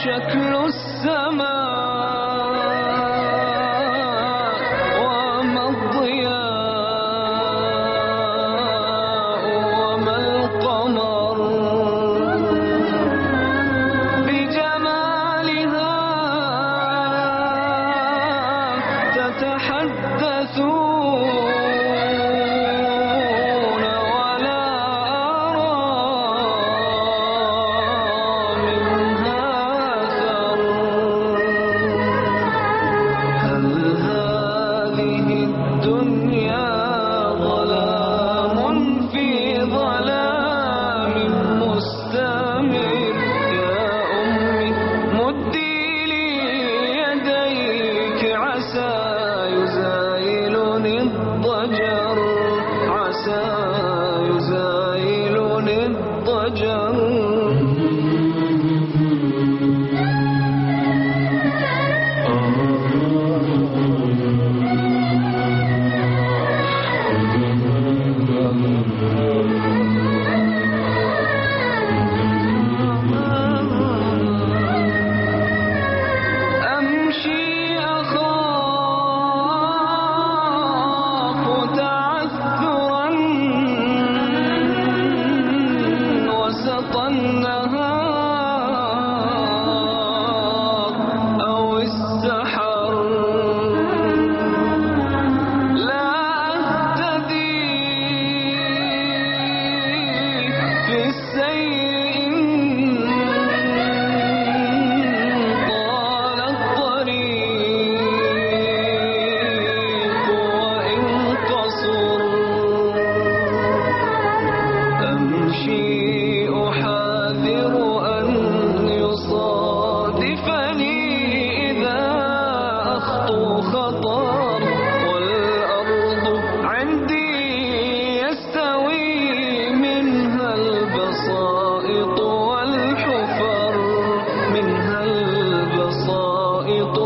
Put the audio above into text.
شكل السماء وما الضياء وما القمر بجمالها تتحدثون الدنيا ظلام في ظلام مستمر يا أمي مدي لي يديك عسى يزايلني الضجر عسى يزايلني الضجر أمشي أخاف تعثرا وسط النهار أو السحر لا أهتدي في السير طال الطريق وإن قصر أمشي أحاذر أن يصادفني إذا أخطو خطر والأرض عندي يستوي منها البسائط والحفر منها البسائط